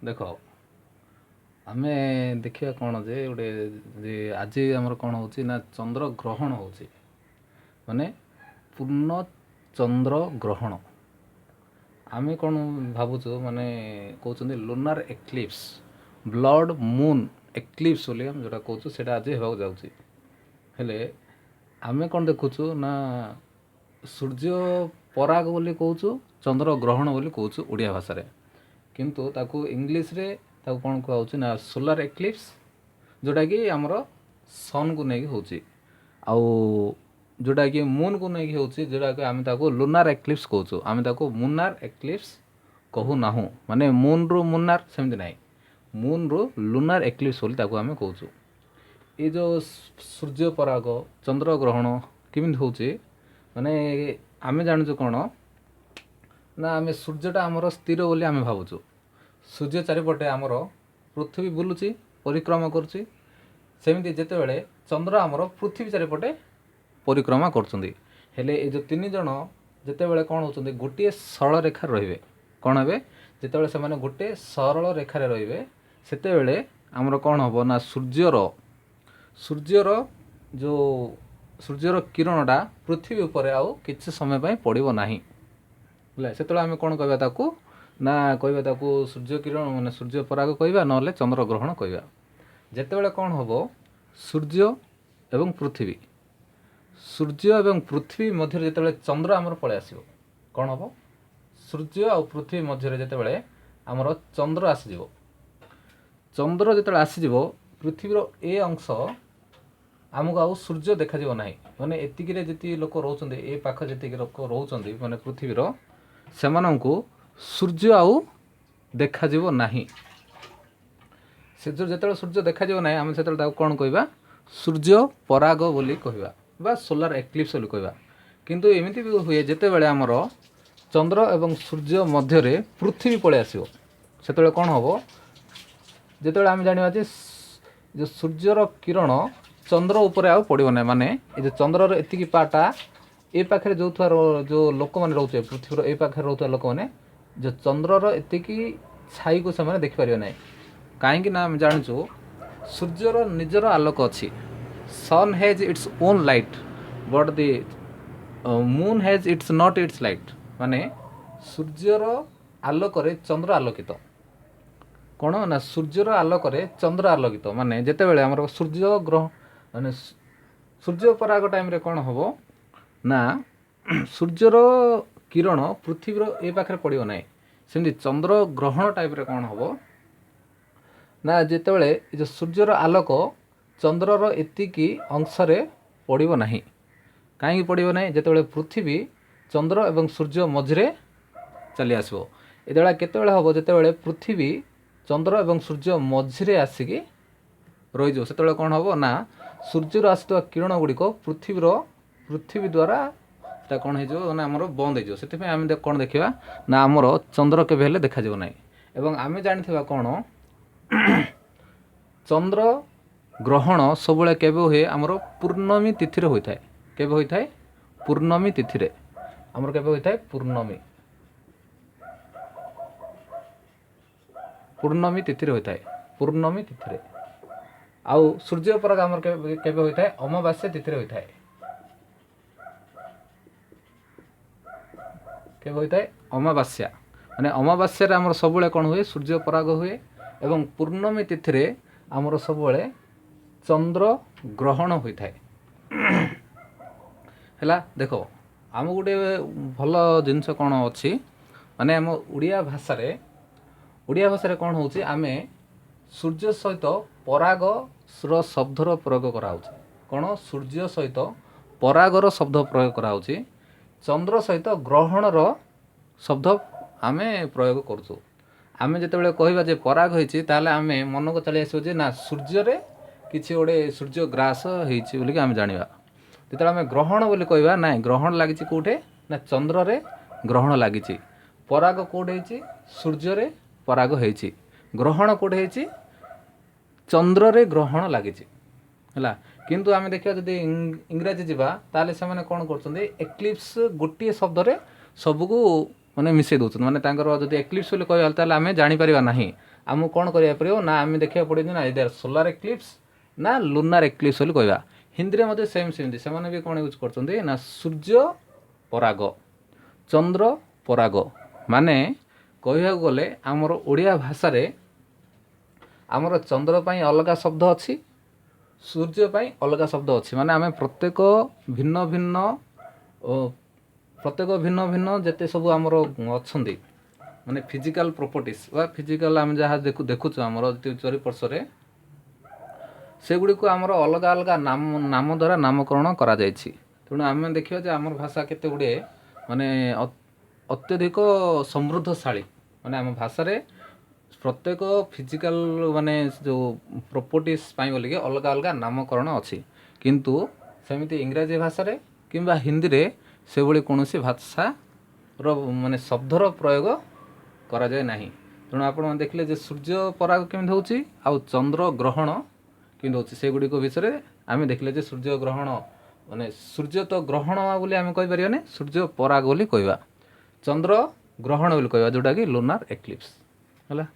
ଦେଖ ଆମେ ଦେଖିବା କ'ଣ ଯେ ଗୋଟେ ଯେ ଆଜି ଆମର କ'ଣ ହେଉଛି ନା ଚନ୍ଦ୍ର ଗ୍ରହଣ ହେଉଛି ମାନେ ପୂର୍ଣ୍ଣ ଚନ୍ଦ୍ର ଗ୍ରହଣ। ଆମେ କ'ଣ ଭାବୁଛୁ ମାନେ କହୁଛନ୍ତି lunar eclipse blood Moon eclipse ବୋଲି ଆମେ ଯେଉଁଟା କହୁଛୁ ସେଇଟା ଆଜି ହେବାକୁ ଯାଉଛି। ହେଲେ ଆମେ କ'ଣ ଦେଖୁଛୁ ନା ସୂର୍ଯ୍ୟ ପରାଗ ବୋଲି କହୁଛୁ, ଚନ୍ଦ୍ର ଗ୍ରହଣ ବୋଲି କହୁଛୁ ଓଡ଼ିଆ ଭାଷାରେ, କିନ୍ତୁ ତାକୁ ଇଂଲିଶରେ ତାକୁ କ'ଣ କୁହାହେଉଛି ନା ସୋଲାର ଏକ୍ଲିପ୍ସ, ଯେଉଁଟାକି ଆମର ସନ୍କୁ ନେଇକି ହେଉଛି, ଆଉ ଯେଉଁଟାକି ମୁନ୍କୁ ନେଇକି ହେଉଛି, ଯେଉଁଟାକି ଆମେ ତାକୁ ଲୁନାର ଏକ୍ଲିପ୍ସ କହୁଛୁ। ଆମେ ତାକୁ ମୁନାର ଏକ୍ଲିପ୍ସ କହୁନାହୁଁ, ମାନେ ମୁନ୍ରୁ ମୁନାର ସେମିତି ନାହିଁ, ମୁନ୍ରୁ ଲୁନାର ଏକ୍ଲିପ୍ସ ବୋଲି ତାକୁ ଆମେ କହୁଛୁ। ଏ ଯେଉଁ ସୂର୍ଯ୍ୟ ପରାଗ ଚନ୍ଦ୍ରଗ୍ରହଣ କେମିତି ହେଉଛି ମାନେ ଆମେ ଜାଣିଛୁ କ'ଣ ନା ଆମେ ସୂର୍ଯ୍ୟଟା ଆମର ସ୍ଥିର ବୋଲି ଆମେ ଭାବୁଛୁ। ସୂର୍ଯ୍ୟ ଚାରିପଟେ ଆମର ପୃଥିବୀ ବୁଲୁଛି, ପରିକ୍ରମା କରୁଛି। ସେମିତି ଯେତେବେଳେ ଚନ୍ଦ୍ର ଆମର ପୃଥିବୀ ଚାରିପଟେ ପରିକ୍ରମା କରୁଛନ୍ତି। ହେଲେ ଏ ଯେଉଁ ତିନି ଜଣ ଯେତେବେଳେ କ'ଣ ହେଉଛନ୍ତି ଗୋଟିଏ ସରଳ ରେଖାରେ ରହିବେ, କ'ଣ ହେବେ ଯେତେବେଳେ ସେମାନେ ଗୋଟିଏ ସରଳ ରେଖାରେ ରହିବେ ସେତେବେଳେ ଆମର କ'ଣ ହେବ ନା ସୂର୍ଯ୍ୟର କିରଣଟା ପୃଥିବୀ ଉପରେ ଆଉ କିଛି ସମୟ ପାଇଁ ପଡ଼ିବ ନାହିଁ। ହେଲା, ସେତେବେଳେ ଆମେ କ'ଣ କହିବା ତାକୁ ନା କହିବା ତାକୁ ସୂର୍ଯ୍ୟ କିରଣ ମାନେ ସୂର୍ଯ୍ୟ ପରାଗ କହିବା, ନହେଲେ ଚନ୍ଦ୍ରଗ୍ରହଣ କହିବା। ଯେତେବେଳେ କ'ଣ ହେବ ସୂର୍ଯ୍ୟ ଏବଂ ପୃଥିବୀ ମଧ୍ୟରେ ଯେତେବେଳେ ଚନ୍ଦ୍ର ଆମର ପଳେଇ ଆସିବ, କ'ଣ ହେବ ସୂର୍ଯ୍ୟ ଆଉ ପୃଥିବୀ ମଧ୍ୟରେ ଯେତେବେଳେ ଆମର ଚନ୍ଦ୍ର ଆସିଯିବ, ଚନ୍ଦ୍ର ଯେତେବେଳେ ଆସିଯିବ ପୃଥିବୀର ଏ ଅଂଶ ଆମକୁ ଆଉ ସୂର୍ଯ୍ୟ ଦେଖାଯିବ ନାହିଁ। ମାନେ ଏତିକିରେ ଯେତିକି ଲୋକ ରହୁଛନ୍ତି, ଏ ପାଖ ଯେତିକି ଲୋକ ରହୁଛନ୍ତି ମାନେ ପୃଥିବୀର, ସେମାନଙ୍କୁ ସୂର୍ଯ୍ୟ ଆଉ ଦେଖାଯିବ ନାହିଁ। ଯେତେବେଳେ ସୂର୍ଯ୍ୟ ଦେଖାଯିବ ନାହିଁ ଆମେ ସେତେବେଳେ ତାକୁ କ'ଣ କହିବା ସୂର୍ଯ୍ୟ ପରାଗ ବୋଲି କହିବା ବା ସୋଲାର ଏକ୍ଲିପ୍ସ ବୋଲି କହିବା। କିନ୍ତୁ ଏମିତି ବି ହୁଏ ଯେତେବେଳେ ଆମର ଚନ୍ଦ୍ର ଏବଂ ସୂର୍ଯ୍ୟ ମଧ୍ୟରେ ପୃଥିବୀ ପଳେଇ ଆସିବ, ସେତେବେଳେ କ'ଣ ହେବ ଯେତେବେଳେ ଆମେ ଜାଣିବା ଯେ ସୂର୍ଯ୍ୟର କିରଣ ଚନ୍ଦ୍ର ଉପରେ ଆଉ ପଡ଼ିବ ନାହିଁ। ମାନେ ଏ ଯେଉଁ ଚନ୍ଦ୍ରର ଏତିକି ପାଟା ଏ ପାଖରେ ଯେଉଁ ଲୋକମାନେ ରହୁଥିବେ, ପୃଥିବୀର ଏ ପାଖରେ ରହୁଥିବା ଲୋକମାନେ ଯେଉଁ ଚନ୍ଦ୍ରର ଏତିକି ଛାଇକୁ ସେମାନେ ଦେଖିପାରିବେ ନାହିଁ। କାହିଁକି ନା ଆମେ ଜାଣିଛୁ ସୂର୍ଯ୍ୟର ନିଜର ଆଲୋକ ଅଛି। Sun has its own light but the moon has its not its light. ମାନେ ସୂର୍ଯ୍ୟର ଆଲୋକରେ ଚନ୍ଦ୍ର ଆଲୋକିତ। କ'ଣ ନା ସୂର୍ଯ୍ୟର ଆଲୋକରେ ଚନ୍ଦ୍ର ଆଲୋକିତ। ମାନେ ଯେତେବେଳେ ଆମର ସୂର୍ଯ୍ୟ ପରାଗ ଟାଇମ୍ରେ କ'ଣ ହେବ ନା ସୂର୍ଯ୍ୟର କିରଣ ପୃଥିବୀର ଏ ପାଖରେ ପଡ଼ିବ ନାହିଁ। ସେମିତି ଚନ୍ଦ୍ର ଗ୍ରହଣ ଟାଇପ୍ରେ କ'ଣ ହେବ ନା ଯେତେବେଳେ ଏ ଯେଉଁ ସୂର୍ଯ୍ୟର ଆଲୋକ ଚନ୍ଦ୍ରର ଏତିକି ଅଂଶରେ ପଡ଼ିବ ନାହିଁ। କାହିଁକି ପଡ଼ିବ ନାହିଁ? ଯେତେବେଳେ ପୃଥିବୀ ଚନ୍ଦ୍ର ଏବଂ ସୂର୍ଯ୍ୟ ମଝିରେ ଚାଲି ଆସିବ। ଏତେବେଳେ କେତେବେଳେ ହେବ ଯେତେବେଳେ ପୃଥିବୀ ଚନ୍ଦ୍ର ଏବଂ ସୂର୍ଯ୍ୟ ମଝିରେ ଆସିକି ରହିଯିବ, ସେତେବେଳେ କ'ଣ ହେବ ନା ସୂର୍ଯ୍ୟରୁ ଆସୁଥିବା କିରଣ ଗୁଡ଼ିକ ପୃଥିବୀ ଦ୍ୱାରା ସେଟା କ'ଣ ହେଇଯିବ ନା ଆମର ବନ୍ଦ ହେଇଯିବ। ସେଥିପାଇଁ ଆମେ କ'ଣ ଦେଖିବା ନା ଆମର ଚନ୍ଦ୍ର କେବେ ହେଲେ ଦେଖାଯିବ ନାହିଁ। ଏବଂ ଆମେ ଜାଣିଥିବା କ'ଣ ଚନ୍ଦ୍ର ଗ୍ରହଣ ସବୁବେଳେ କେବେ ହୁଏ ଆମର ପୂର୍ଣ୍ଣମୀ ତିଥିରେ ହୋଇଥାଏ। କେବେ ହୋଇଥାଏ? ପୂର୍ଣ୍ଣମୀ ତିଥିରେ। ଆମର କେବେ ହୋଇଥାଏ? ପୂର୍ଣ୍ଣମୀ ତିଥିରେ ହୋଇଥାଏ। ପୂର୍ଣ୍ଣମୀ ତିଥିରେ। ଆଉ ସୂର୍ଯ୍ୟ ପରାଗ ଆମର କେବେ ହୋଇଥାଏ? ଅମାବାସ୍ୟା ତିଥିରେ ହୋଇଥାଏ। କେବେ ହୋଇଥାଏ? ଅମାବାସ୍ୟା। ମାନେ ଅମାବାସ୍ୟାରେ ଆମର ସବୁବେଳେ କ'ଣ ହୁଏ? ସୂର୍ଯ୍ୟ ପରାଗ ହୁଏ। ଏବଂ ପୂର୍ଣ୍ଣମୀ ତିଥିରେ ଆମର ସବୁବେଳେ ଚନ୍ଦ୍ର ଗ୍ରହଣ ହୋଇଥାଏ। ହେଲା, ଦେଖ ଆମକୁ ଗୋଟେ ଭଲ ଜିନିଷ କ'ଣ ଅଛି, ମାନେ ଆମ ଓଡ଼ିଆ ଭାଷାରେ କ'ଣ ହେଉଛି ଆମେ ସୂର୍ଯ୍ୟ ସହିତ ପରାଗର ଶବ୍ଦର ପ୍ରୟୋଗ କରାହେଉଛି। କ'ଣ? ସୂର୍ଯ୍ୟ ସହିତ ପରାଗର ଶବ୍ଦ ପ୍ରୟୋଗ କରାହେଉଛି। ଚନ୍ଦ୍ର ସହିତ ଗ୍ରହଣର ଶବ୍ଦ ଆମେ ପ୍ରୟୋଗ କରୁଛୁ। ଆମେ ଯେତେବେଳେ କହିବା ଯେ ପରାଗ ହେଇଛି, ତାହେଲେ ଆମେ ମନକୁ ଚାଲି ଆସିବ ଯେ ନା ସୂର୍ଯ୍ୟରେ କିଛି ଗୋଟେ ସୂର୍ଯ୍ୟ ଗ୍ରାସ ହେଇଛି ବୋଲିକି ଆମେ ଜାଣିବା। ଯେତେବେଳେ ଆମେ ଗ୍ରହଣ ବୋଲି କହିବା, ନାଇଁ ଗ୍ରହଣ ଲାଗିଛି କେଉଁଠି ନା ଚନ୍ଦ୍ରରେ ଗ୍ରହଣ ଲାଗିଛି। ପରାଗ କେଉଁଠି ହେଇଛି? ସୂର୍ଯ୍ୟରେ ପରାଗ ହେଇଛି। ଗ୍ରହଣ କେଉଁଠି ହେଇଛି? ଚନ୍ଦ୍ରରେ ଗ୍ରହଣ ଲାଗିଛି। ହେଲା, କିନ୍ତୁ ଆମେ ଦେଖିବା ଯଦି ଇଂରାଜୀ ଯିବା ତାହେଲେ ସେମାନେ କ'ଣ କରୁଛନ୍ତି ଏକ୍ଲିପ୍ସ ଗୋଟିଏ ଶବ୍ଦରେ ସବୁକୁ ମାନେ ମିଶାଇ ଦେଉଛନ୍ତି। ମାନେ ତାଙ୍କର ଯଦି ଏକ୍ଲିପ୍ସ ବୋଲି କହିବା ତାହେଲେ ଆମେ ଜାଣିପାରିବା ନାହିଁ आमको कौन करिया पड़िबो ना आमे देखिया पड़े ना इधर सोलार एक्लिप्स ना लुनार एक्लिप्स बोली कहबा। हिंदी रे मते सेम सेम से माने भी कौन यूज करछन्ते ना सूर्य पराग चंद्र पराग माने कहया गले हमर ओडिया भाषा रे हमर चंद्र पई अलगा शब्द अछि सूर्य पई अलगा शब्द अछि माने आमे प्रत्येक भिन्न भिन्न जेते सब हमर अछन्ती माने फिजिकल प्रॉपर्टीज वा फिजिकल आम जहाँ देखुଛୁ आमर चरिपर्श्वर सेगुड़ी को आमर अलग अलग नाम द्वारा नामकरण करा जायछि। तेणु आम देखिए जे आमर भाषा केते गुड़े माने अत्यधिक समृद्धशाली माने आम भाषा रे प्रत्येक फिजिकल माने जो प्रॉपर्टीज पाई बोलिके अलग अलग नामकरण अच्छी किंतु सेमिति इंग्राजी भाषा रे किंबा हिंदी रे से भली कोनोसी भाषा रो माने शब्दर प्रयोग करा जाय नाही। तेणु आपण देखले जे सूर्य पराग केମିତି होउची आ चंद्र ग्रहण केମିତି होउची सेगुडी को विषय आमे देखले जे सूर्य ग्रहण माने सूर्य तो ग्रहण बोली आमे कहि परियाने सूर्य पराग बोली कहबा चंद्र ग्रहण बोली कहबा जोटा कि लुनार एक्लिप्स हला।